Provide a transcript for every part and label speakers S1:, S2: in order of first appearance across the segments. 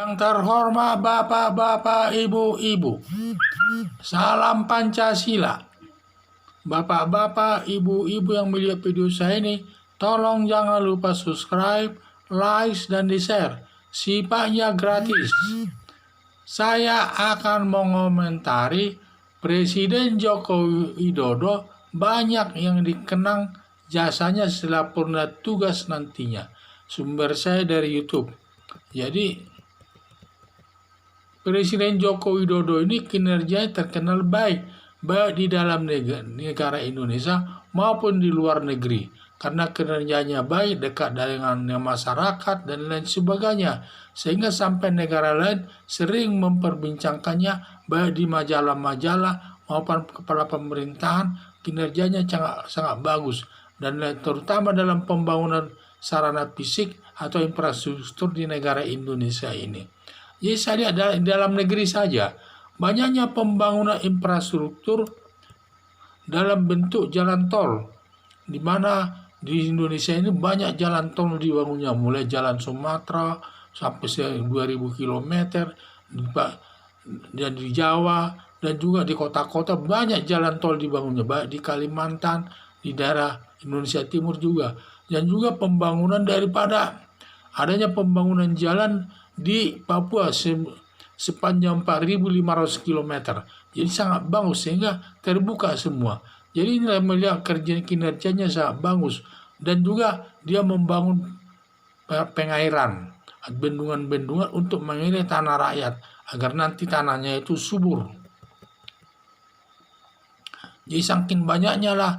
S1: Yang terhormat bapak-bapak, ibu-ibu, salam Pancasila. Bapak-bapak, ibu-ibu yang melihat video saya ini, tolong jangan lupa subscribe, like, dan di-share. Sifatnya gratis. Saya akan mengomentari Presiden Joko Widodo banyak yang dikenang jasanya setelah purna tugas nantinya. Sumber saya dari YouTube. Jadi Presiden Joko Widodo ini kinerjanya terkenal baik di dalam negara Indonesia maupun di luar negeri. Karena kinerjanya baik, dekat dengan masyarakat, dan lain sebagainya. Sehingga sampai negara lain sering memperbincangkannya baik di majalah-majalah maupun kepala pemerintahan, kinerjanya sangat bagus. Dan terutama dalam pembangunan sarana fisik atau infrastruktur di negara Indonesia ini. Jadi saya lihat dalam negeri saja, banyaknya pembangunan infrastruktur dalam bentuk jalan tol, di mana di Indonesia ini banyak jalan tol dibangunnya, mulai jalan Sumatera sampai 2000 km, dan di Jawa, dan juga di kota-kota banyak jalan tol dibangunnya, baik di Kalimantan, di daerah Indonesia Timur juga, dan juga pembangunan daripada adanya pembangunan jalan di Papua sepanjang 4.500 km. Jadi sangat bagus sehingga terbuka semua. Jadi inilah melihat kinerjanya sangat bagus. Dan juga dia membangun pengairan, bendungan-bendungan untuk mengairi tanah rakyat agar nanti tanahnya itu subur. Jadi saking banyaknya lah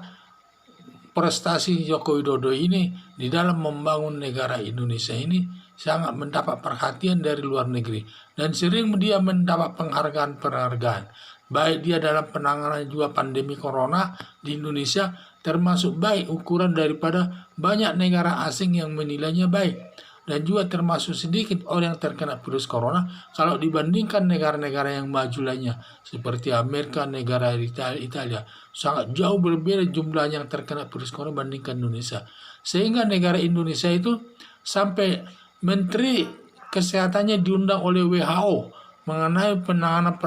S1: prestasi Joko Widodo ini di dalam membangun negara Indonesia ini sangat mendapat perhatian dari luar negeri, dan sering dia mendapat penghargaan-penghargaan. Baik dia dalam penanganan juga pandemi corona di Indonesia termasuk baik ukuran daripada banyak negara asing yang menilainya baik, dan juga termasuk sedikit orang yang terkena virus corona kalau dibandingkan negara-negara yang maju lainnya seperti Amerika, negara Italia. Sangat jauh berbeda jumlah yang terkena virus corona bandingkan Indonesia. Sehingga negara Indonesia itu sampai Menteri Kesehatannya diundang oleh WHO mengenai penanganan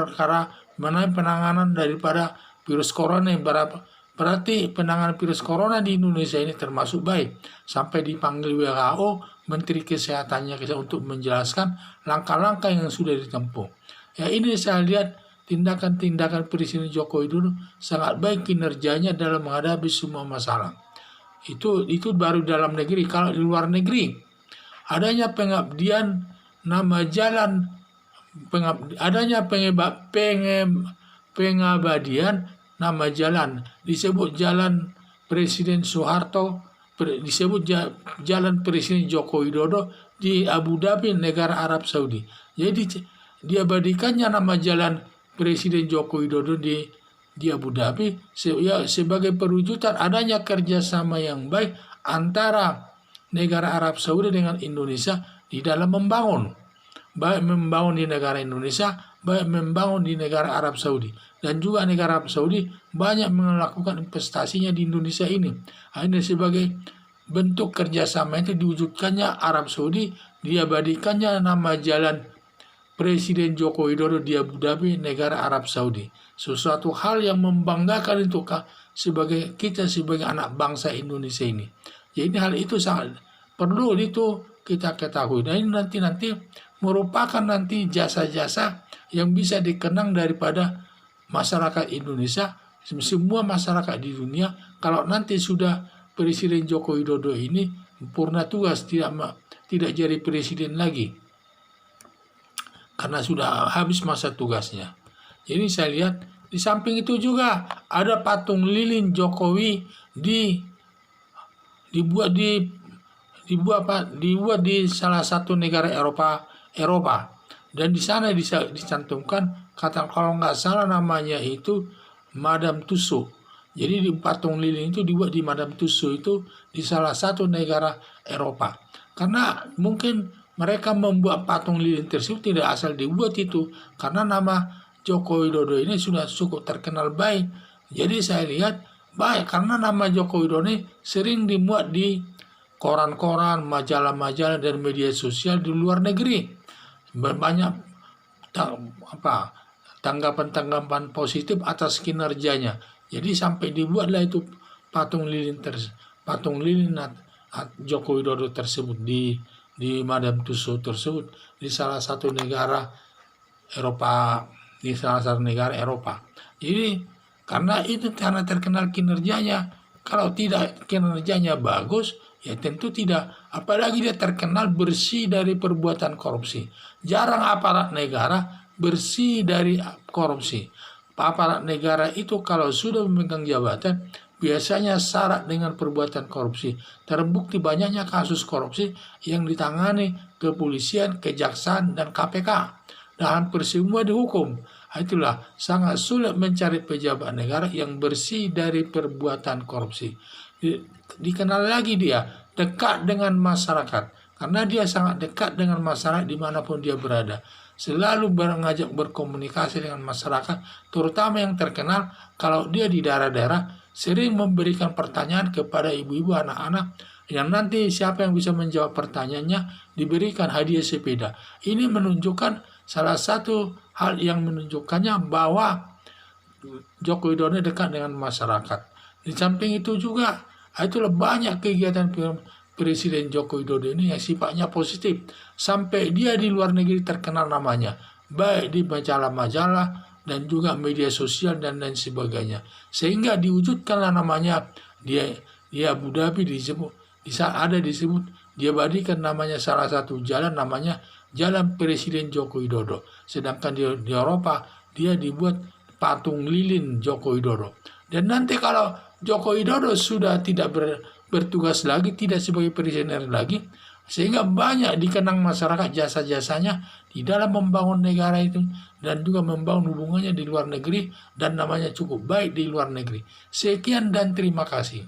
S1: daripada virus corona. Berarti penanganan virus corona di Indonesia ini termasuk baik. Sampai dipanggil WHO Menteri Kesehatannya untuk menjelaskan langkah-langkah yang sudah ditempuh. Ya, ini saya lihat tindakan-tindakan Presiden Joko Widodo sangat baik kinerjanya dalam menghadapi semua masalah. Itu baru dalam negeri. Kalau di luar negeri, adanya pengabdian nama jalan, adanya pengabdian nama jalan, disebut jalan Presiden Soeharto, disebut jalan Presiden Joko Widodo di Abu Dhabi, negara Arab Saudi. Jadi diabadikannya nama jalan Presiden Joko Widodo di Abu Dhabi sebagai perwujudan adanya kerjasama yang baik antara negara Arab Saudi dengan Indonesia di dalam membangun. Baik membangun di negara Indonesia, baik membangun di negara Arab Saudi. Dan juga negara Arab Saudi banyak melakukan investasinya di Indonesia ini. Ini sebagai bentuk kerjasama itu diwujudkannya Arab Saudi, diabadikannya nama jalan Presiden Joko Widodo di Abu Dhabi, negara Arab Saudi. Sesuatu hal yang membanggakan untuk kita sebagai anak bangsa Indonesia ini. Jadi hal itu sangat perlu itu kita ketahui. Dan ini nanti merupakan nanti jasa-jasa yang bisa dikenang daripada masyarakat Indonesia, semua masyarakat di dunia. Kalau nanti sudah Presiden Joko Widodo ini purna tugas, tidak jadi presiden lagi karena sudah habis masa tugasnya. Jadi saya lihat di samping itu juga ada patung lilin Jokowi dibuat di salah satu negara Eropa, dan di sana dicantumkan kalau nggak salah namanya itu Madame Tussauds. Jadi di patung lilin itu dibuat di Madame Tussauds itu di salah satu negara Eropa. Karena mungkin mereka membuat patung lilin tersebut tidak asal dibuat itu, karena nama Joko Widodo ini sudah cukup terkenal baik. Jadi saya lihat baik karena nama Joko Widodo ini sering dimuat di koran-koran, majalah-majalah, dan media sosial di luar negeri. banyak tanggapan-tanggapan positif atas kinerjanya. Jadi sampai dibuatlah itu patung lilin Joko Widodo tersebut di Madame Tussauds tersebut di salah satu negara Eropa, Jadi karena terkenal kinerjanya. Kalau tidak kinerjanya bagus, ya tentu tidak. Apalagi dia terkenal bersih dari perbuatan korupsi. Jarang aparat negara bersih dari korupsi. Aparat negara itu kalau sudah memegang jabatan, biasanya syarat dengan perbuatan korupsi. Terbukti banyaknya kasus korupsi yang ditangani kepolisian, kejaksaan, dan KPK. Dan hampir semua dihukum. Itulah sangat sulit mencari pejabat negara yang bersih dari perbuatan korupsi. Dikenal lagi dia dekat dengan masyarakat. Karena dia sangat dekat dengan masyarakat dimanapun dia berada. Selalu mengajak berkomunikasi dengan masyarakat, terutama yang terkenal kalau dia di daerah-daerah, sering memberikan pertanyaan kepada ibu-ibu, anak-anak, yang nanti siapa yang bisa menjawab pertanyaannya diberikan hadiah sepeda. Ini menunjukkan salah satu hal yang menunjukkannya bahwa Joko Widodo dekat dengan masyarakat. Di samping itu juga, itulah banyak kegiatan Presiden Joko Widodo ini yang sifatnya positif. Sampai dia di luar negeri terkenal namanya, baik di majalah-majalah dan juga media sosial dan lain sebagainya. Sehingga diwujudkanlah namanya dia Abu Dhabi disebut dia berikan namanya salah satu jalan namanya Jalan Presiden Joko Widodo. Sedangkan di Eropa dia dibuat patung lilin Joko Widodo. Dan nanti kalau Joko Widodo sudah tidak bertugas lagi, tidak sebagai presiden lagi, sehingga banyak dikenang masyarakat jasa-jasanya di dalam membangun negara itu dan juga membangun hubungannya di luar negeri dan namanya cukup baik di luar negeri. Sekian dan terima kasih.